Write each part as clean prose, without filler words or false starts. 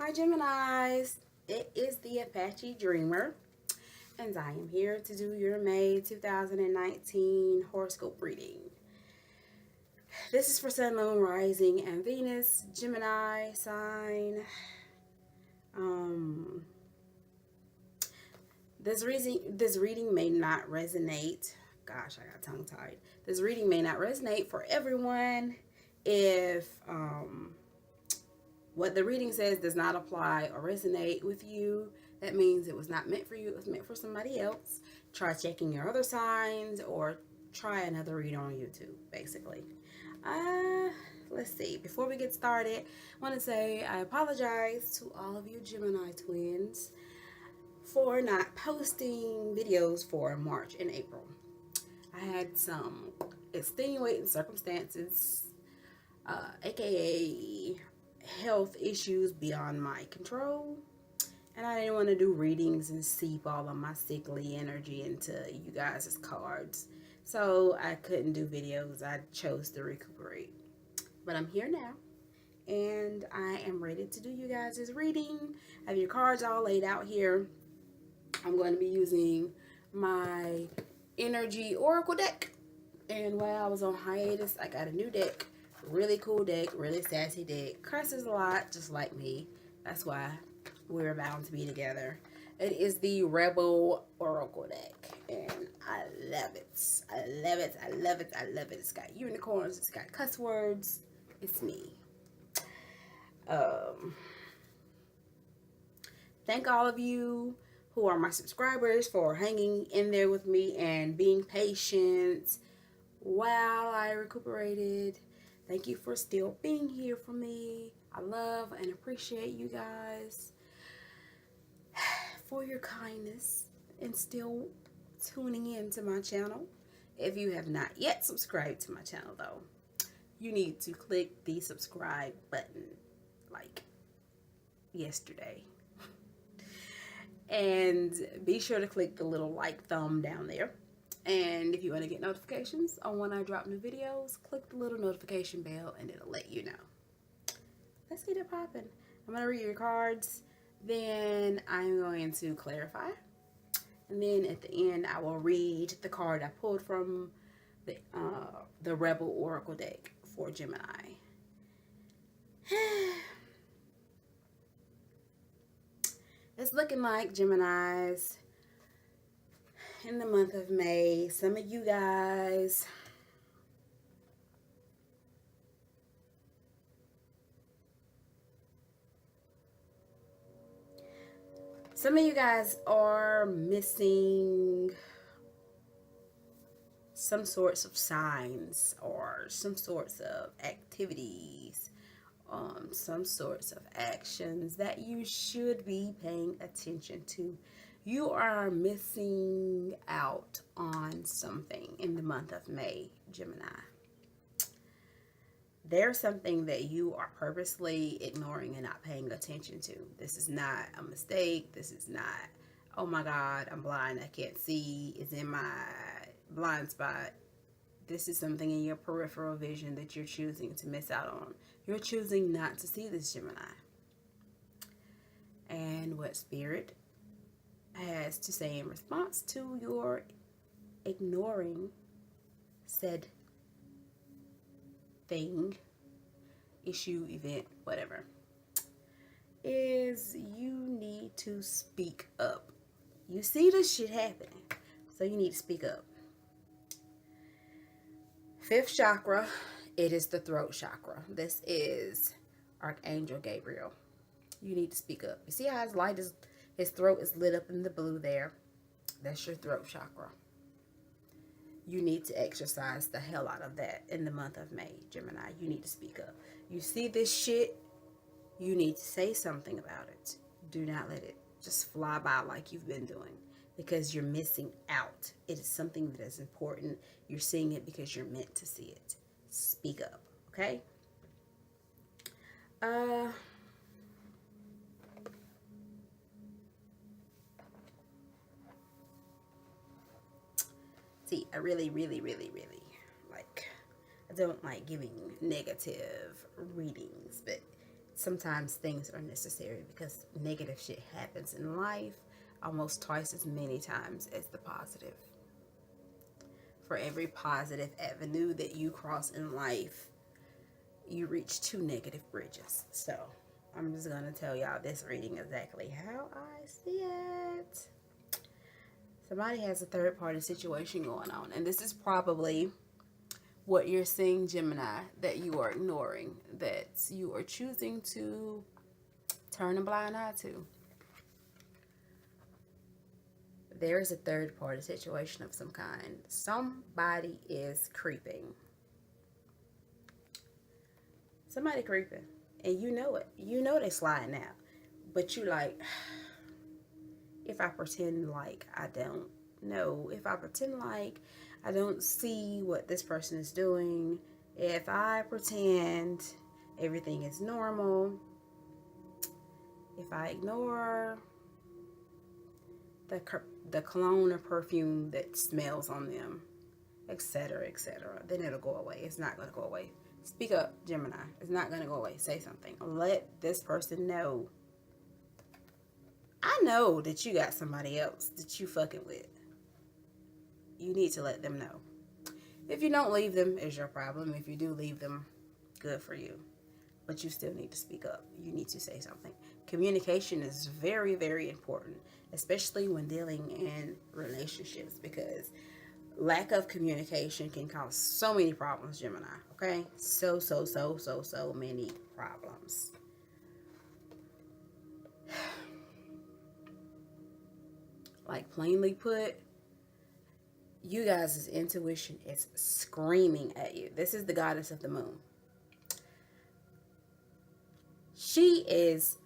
Hi Geminis, it is the Apache Dreamer, and I am here to do your May 2019 horoscope reading. This is for Sun, Moon, Rising, and Venus, Gemini sign. Um, this reading may not resonate. Gosh, I got tongue tied. This reading may not resonate for everyone. If what the reading says does not apply or resonate with you, that means it was not meant for you. It was meant for somebody else. Try checking your other signs or try another read on YouTube, basically. Let's see. Before we get started, I want to say I apologize to all of you Gemini twins for not posting videos for March and April. I had some extenuating circumstances, aka health issues beyond my control, and I didn't want to do readings and seep all of my sickly energy into you guys' cards, so I couldn't do videos. I chose to recuperate, but I'm here now and I am ready to do you guys' reading. I have your cards all laid out here. I'm going to be using my energy oracle deck, and while I was on hiatus I got a new deck. Really cool deck, really sassy deck. Curses a lot, just like me. That's why we're bound to be together. It is the Rebel Oracle deck, and I love it. I love it. I love it. I love it. It's got unicorns. It's got cuss words. It's me. Thank all of you who are my subscribers for hanging in there with me and being patient while I recuperated. Thank you for still being here for me. I love and appreciate you guys for your kindness and still tuning in to my channel. If you have not yet subscribed to my channel though, you need to click the subscribe button like yesterday. And be sure to click the little like thumb down there. And if you want to get notifications on when I drop new videos, click the little notification bell and it'll let you know. Let's get it popping. I'm going to read your cards, then I'm going to clarify, and then at the end I will read the card I pulled from the Rebel Oracle deck for Gemini. It's looking like Geminis in the month of May, some of you guys are missing some sorts of signs or some sorts of activities, some sorts of actions that you should be paying attention to. You are missing out on something in the month of May, Gemini. There's something that you are purposely ignoring and not paying attention to. This is not a mistake. This is not, oh my God, I'm blind, I can't see, it's in my blind spot. This is something in your peripheral vision that you're choosing to miss out on. You're choosing not to see this, Gemini. And what Spirit has to say in response to your ignoring said thing, issue, event, whatever, is you need to speak up. You see this shit happening, so you need to speak up. Fifth chakra, it is the throat chakra. This is Archangel Gabriel. You need to speak up. You see how his throat is lit up in the blue there? That's your throat chakra. You need to exercise the hell out of that in the month of May, Gemini. You need to speak up. You see this shit, you need to say something about it. Do not let it just fly by like you've been doing, because you're missing out. It is something that is important. You're seeing it because you're meant to see it. Speak up, okay? See, I really like, I don't like giving negative readings, but sometimes things are necessary because negative shit happens in life almost twice as many times as the positive. For every positive avenue that you cross in life, you reach two negative bridges. So I'm just going to tell y'all this reading exactly how I see it. Somebody has a third party situation going on, and this is probably what you're seeing, Gemini, that you are ignoring, that you are choosing to turn a blind eye to. There is a third party situation of some kind. Somebody is creeping. Somebody creeping. And you know it. You know they sliding out. But you like, if I pretend like I don't know, if I pretend like I don't see what this person is doing, if I pretend everything is normal, if I ignore the cologne or perfume that smells on them, etc., etc., then it'll go away. It's not going to go away. Speak up, Gemini. It's not going to go away. Say something. Let this person know. I know that you got somebody else that you fucking with. You need to let them know. If you don't leave them, it's your problem. If you do leave them, good for you. But you still need to speak up. You need to say something. Communication is very, very important, especially when dealing in relationships, because lack of communication can cause so many problems, Gemini. Okay? So many problems. Like plainly put, you guys' intuition is screaming at you. This is the goddess of the moon. She is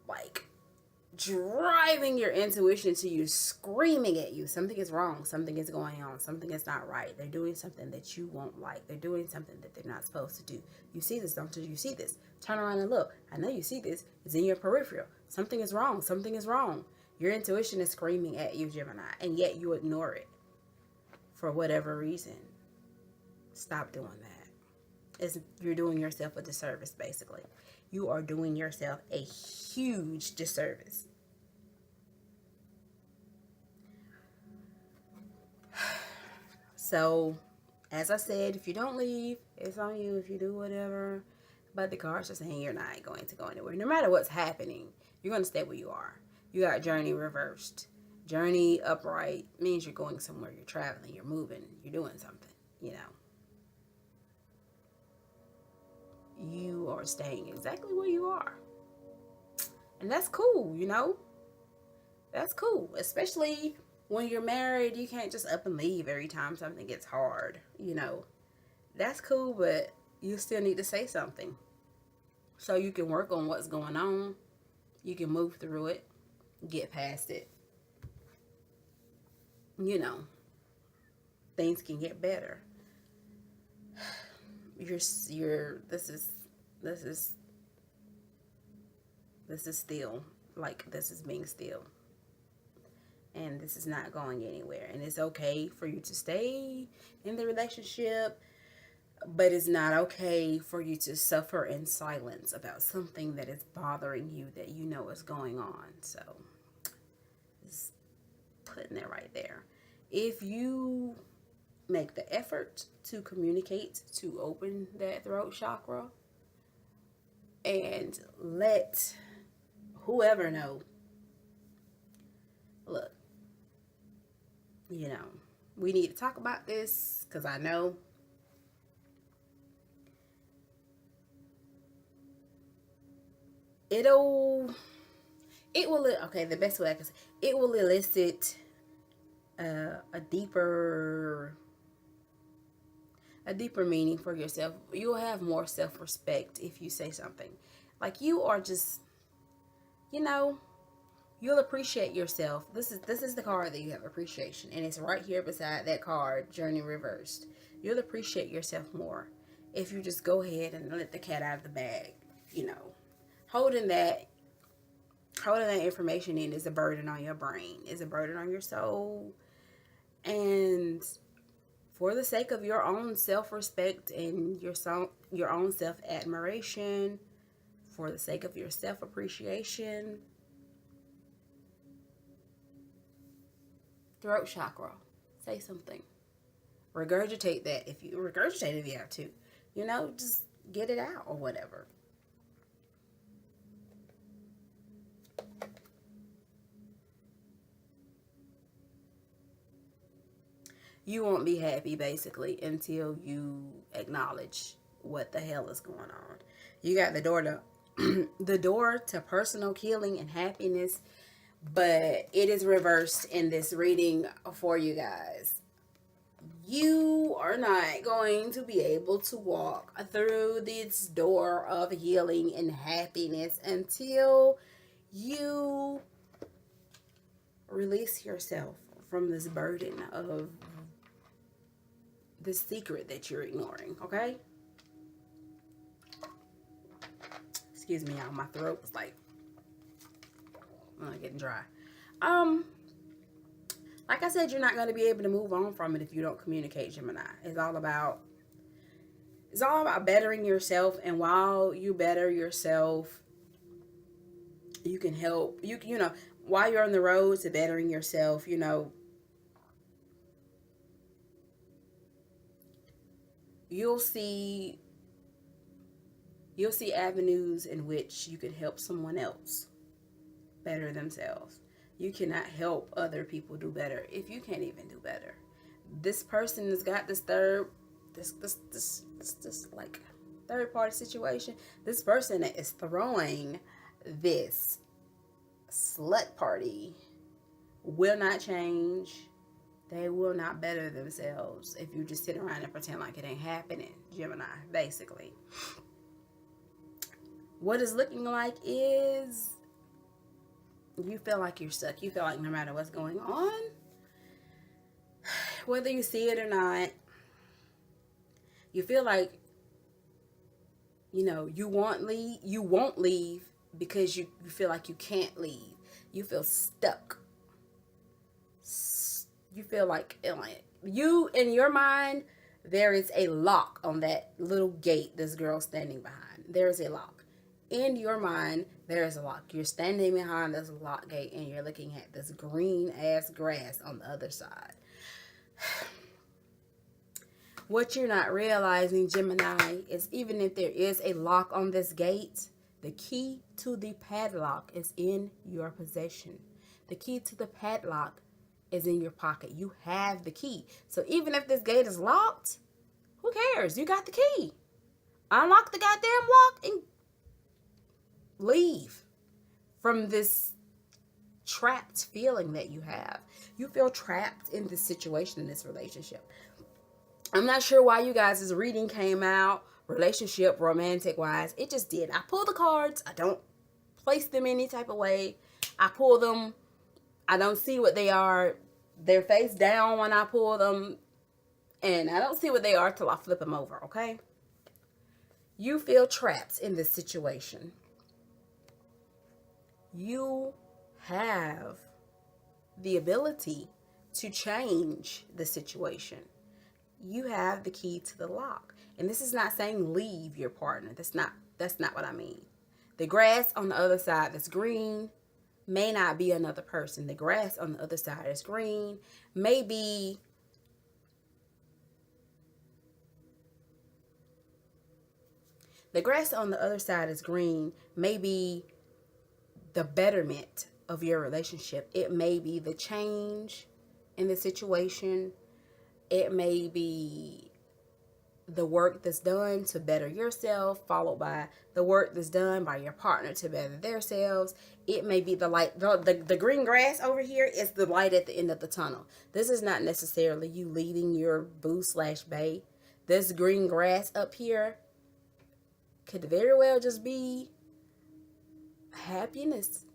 like driving your intuition to you, screaming at you. Something is wrong. Something is going on. Something is not right. They're doing something that you won't like. They're doing something that they're not supposed to do. You see this, don't you? You see this. Turn around and look. I know you see this. It's in your peripheral. Something is wrong. Something is wrong. Your intuition is screaming at you, Gemini, and yet you ignore it for whatever reason. Stop doing that. You're doing yourself a disservice, basically. You are doing yourself a huge disservice. So, as I said, if you don't leave, it's on you. If you do whatever, but the cards are saying you're not going to go anywhere. No matter what's happening, you're going to stay where you are. You got journey reversed. Journey upright means you're going somewhere. You're traveling. You're moving. You're doing something, you know. You are staying exactly where you are. And that's cool, you know. That's cool. Especially when you're married, you can't just up and leave every time something gets hard, you know. That's cool, but you still need to say something. So you can work on what's going on. You can move through it. Get past it. You know. Things can get better. This is still, like, this is being still, and this is not going anywhere, and it's okay for you to stay in the relationship, but it's not okay for you to suffer in silence about something that is bothering you, that you know is going on. So just putting it right there. If you make the effort to communicate, to open that throat chakra, and let whoever know, look, you know, we need to talk about this, because I know it will, okay, the best way I can say, it will elicit a deeper meaning for yourself. You'll have more self-respect if you say something. Like, you are just, you know, you'll appreciate yourself. This is the card that you have, appreciation. And it's right here beside that card, journey reversed. You'll appreciate yourself more if you just go ahead and let the cat out of the bag. You know, holding that information in is a burden on your brain, is a burden on your soul. And for the sake of your own self-respect and your own self-admiration, for the sake of your self-appreciation. Throat chakra. Say something. Regurgitate that if you have to. Just get it out or whatever. You won't be happy basically until you acknowledge what the hell is going on. You got the door to the door to personal healing and happiness, but it is reversed in this reading for you guys. You are not going to be able to walk through this door of healing and happiness until you release yourself from this burden of the secret that you're ignoring, okay? Excuse me, y'all. My throat was like getting dry. Like I said, you're not going to be able to move on from it if you don't communicate, Gemini. It's all about bettering yourself, and while you better yourself, you can help. While you're on the road to bettering yourself, you'll see avenues in which you can help someone else better themselves. You cannot help other people do better if you can't even do better. This person has got this like third party situation. This person is throwing this slut party will not change. They will not better themselves if you just sit around and pretend like it ain't happening, Gemini, basically. What it's looking like is you feel like you're stuck. You feel like no matter what's going on, whether you see it or not, you feel like, you won't leave because you feel like you can't leave. You feel stuck. You feel like you, in your mind, there is a lock on that little gate this girl's standing behind. There is a lock. In your mind, there is a lock. You're standing behind this lock gate and you're looking at this green ass grass on the other side. What you're not realizing, Gemini, is even if there is a lock on this gate, the key to the padlock is in your possession. The key to the padlock is in your pocket. You have the key. So even if this gate is locked, who cares? You got the key. Unlock the goddamn lock and leave from this trapped feeling that you have. You feel trapped in this situation, in this relationship. I'm not sure why you guys' reading came out relationship, romantic wise. It just did. I pull the cards. I don't place them any type of way. I pull them. I don't see what they are. They're face down when I pull them. And I don't see what they are till I flip them over, okay? You feel trapped in this situation. You have the ability to change the situation. You have the key to the lock. And this is not saying leave your partner. That's not what I mean. The grass on the other side that's green may not be another person. The grass on the other side is green. Maybe the grass on the other side is green. Maybe the betterment of your relationship. It may be the change in the situation. It may be the work that's done to better yourself, followed by the work that's done by your partner to better themselves. It may be the light. The green grass over here is the light at the end of the tunnel. This is not necessarily you leaving your boo/bae. This green grass up here could very well just be happiness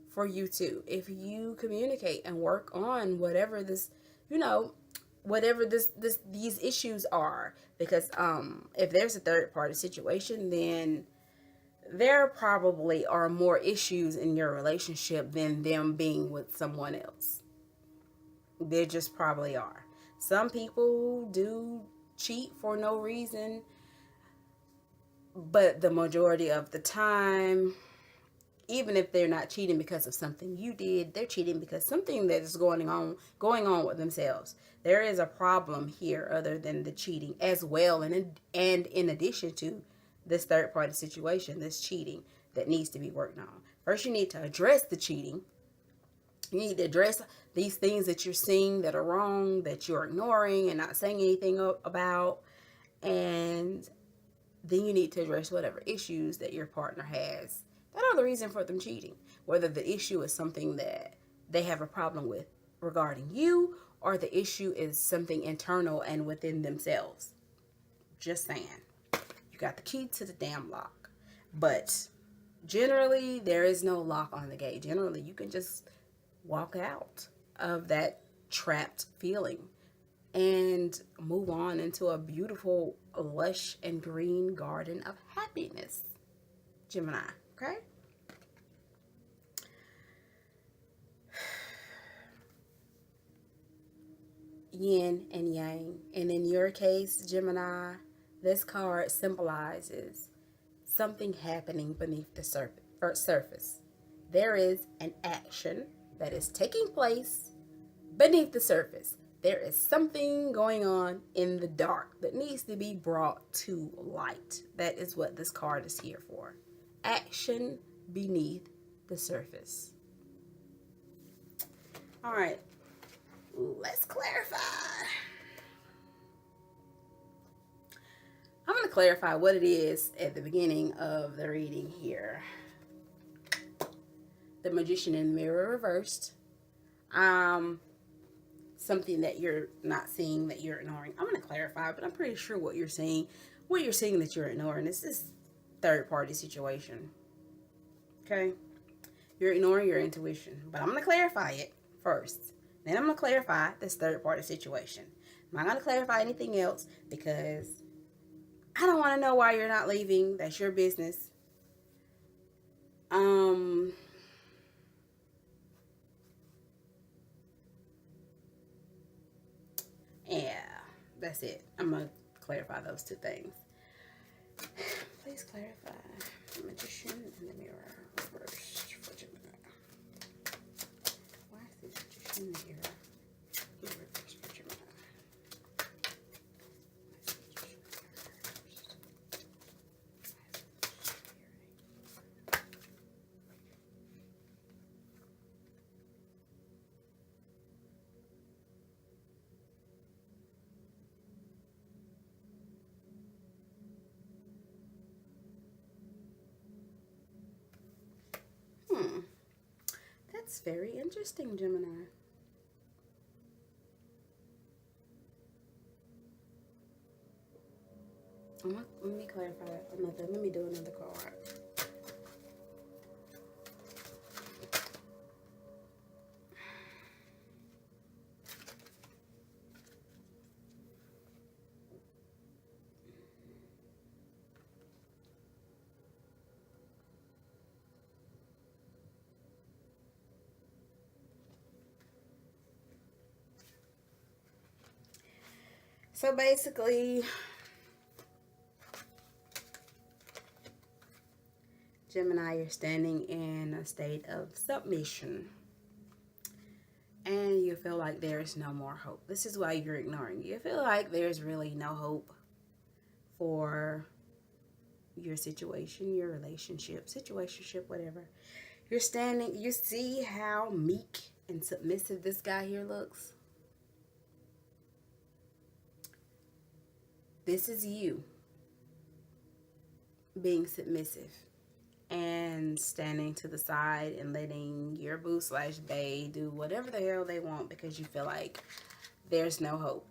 for you two if you communicate and work on whatever this, whatever these issues are. Because if there's a third party situation, then there probably are more issues in your relationship than them being with someone else. There just probably are. Some people do cheat for no reason. But the majority of the time, even if they're not cheating because of something you did, they're cheating because something that is going on with themselves. There is a problem here other than the cheating as well, and in addition to this third party situation, this cheating that needs to be worked on. First, you need to address the cheating. You need to address these things that you're seeing that are wrong, that you're ignoring and not saying anything about, and then you need to address whatever issues that your partner has that are the reason for them cheating. Whether the issue is something that they have a problem with regarding you, or the issue is something internal and within themselves. Just saying. You got the key to the damn lock. But generally, there is no lock on the gate. Generally, you can just walk out of that trapped feeling and move on into a beautiful, lush, and green garden of happiness. Gemini, okay? Yin and yang. And in your case, Gemini, this card symbolizes something happening beneath the surface. There is an action that is taking place beneath the surface. There is something going on in the dark that needs to be brought to light. That is what this card is here for. Action beneath the surface. All right, let's clarify. I'm going to clarify what it is at the beginning of the reading here. The Magician in the Mirror reversed. Something that you're not seeing, that you're ignoring. I'm going to clarify, but I'm pretty sure what you're seeing that you're ignoring is this third party situation. Okay? You're ignoring your intuition, but I'm going to clarify it first. Then I'm going to clarify this third party situation. I'm not going to clarify anything else because I don't want to know why you're not leaving. That's your business. Yeah, that's it. I'm going to clarify those two things. Please clarify. Magician in the Mirror reversed for Gemini. Why is this Magician in the Mirror reversed for Gemini? That's very interesting, Gemini. Let me clarify another. Let me do another card. So basically, Gemini, you're standing in a state of submission. And you feel like there is no more hope. This is why you're ignoring. You feel like there's really no hope for your situation, your relationship, situationship, whatever. You're standing, you see how meek and submissive this guy here looks? This is you being submissive and standing to the side and letting your boo slash bae do whatever the hell they want because you feel like there's no hope.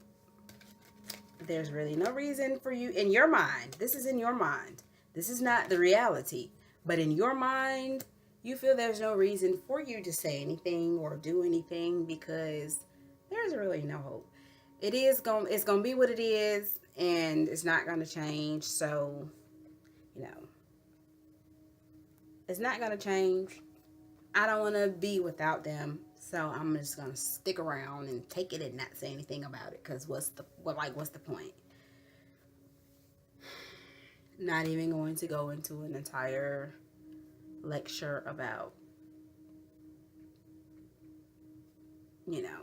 There's really no reason for you in your mind. This is in your mind. This is not the reality. But in your mind, you feel there's no reason for you to say anything or do anything because there's really no hope. It's going to be what it is, and it's not going to change. So, it's not going to change. I don't want to be without them. So I'm just going to stick around and take it and not say anything about it. Because what's the point? Not even going to go into an entire lecture about, you know,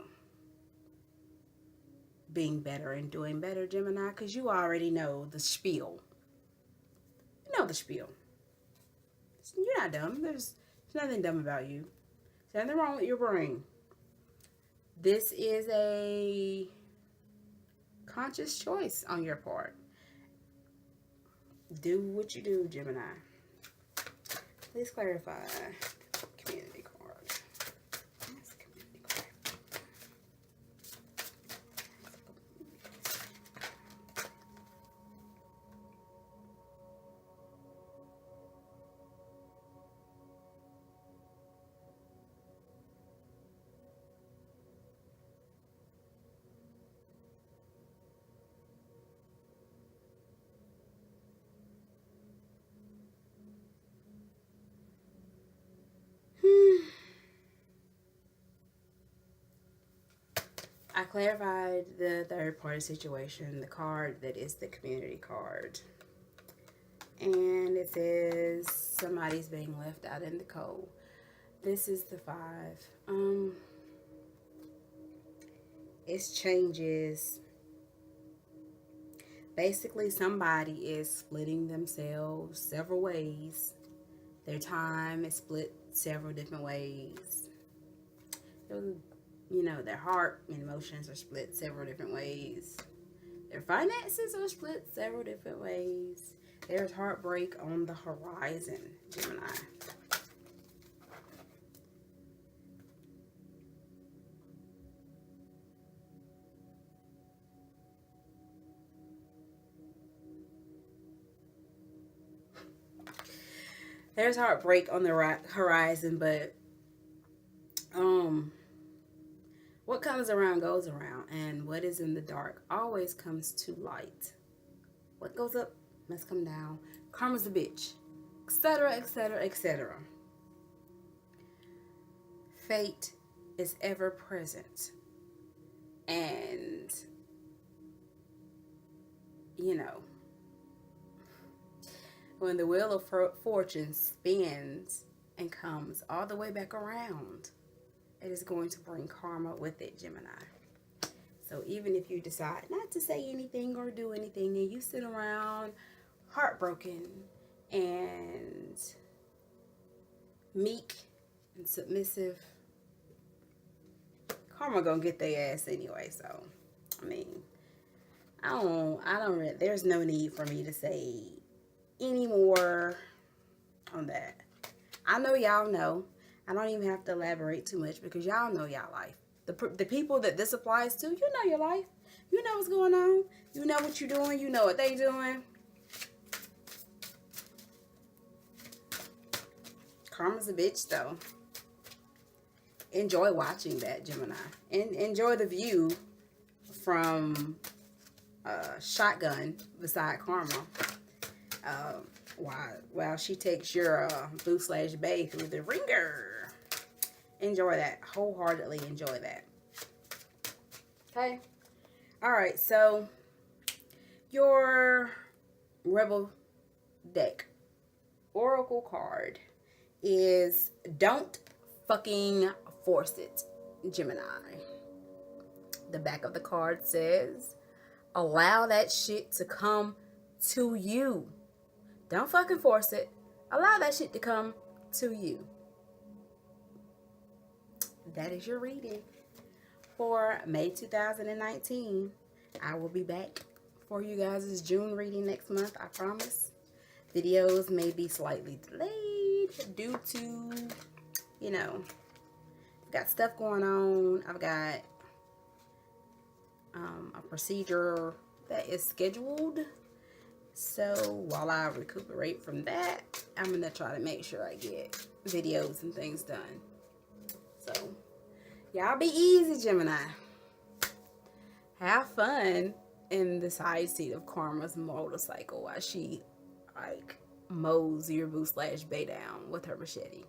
being better and doing better, Gemini, because you already know the spiel. You know the spiel. You're not dumb. There's nothing dumb about you. There's nothing wrong with your brain. This is a conscious choice on your part. Do what you do, Gemini. Please clarify. Community card. That's a community card. I clarified the third party situation, the card that is the community card. And it says somebody's being left out in the cold. This is the 5. It changes. Basically, somebody is splitting themselves several ways. Their time is split several different ways. You know, their heart and emotions are split several different ways. Their finances are split several different ways. There's heartbreak on the horizon, Gemini. There's heartbreak on the horizon, but what comes around goes around, and what is in the dark always comes to light. What goes up must come down. Karma's a bitch, etc., etc., etc. Fate is ever present, and you know, when the wheel of fortune spins and comes all the way back around, it is going to bring karma with it, Gemini. So even if you decide not to say anything or do anything, and you sit around heartbroken and meek and submissive, karma gonna get their ass anyway. So, I mean, there's no need for me to say any more on that. I know y'all know. I don't even have to elaborate too much because y'all know y'all life. The people that this applies to, you know your life. You know what's going on. You know what you're doing. You know what they doing. Karma's a bitch, though. Enjoy watching that, Gemini. And enjoy the view from shotgun beside Karma. While she takes your boo/bae through the ringer. Enjoy that. Wholeheartedly enjoy that. Okay? Alright, so your Rebel deck Oracle card is Don't Fucking Force It, Gemini. The back of the card says, allow that shit to come to you. Don't fucking force it. Allow that shit to come to you. That is your reading for May 2019. I will be back for you guys' June reading next month, I promise. Videos may be slightly delayed due to, you know, I've got stuff going on. I've got a procedure that is scheduled. So while I recuperate from that, I'm going to try to make sure I get videos and things done. So y'all be easy, Gemini. Have fun in the side seat of Karma's motorcycle while she like mows your boo/bae down with her machete.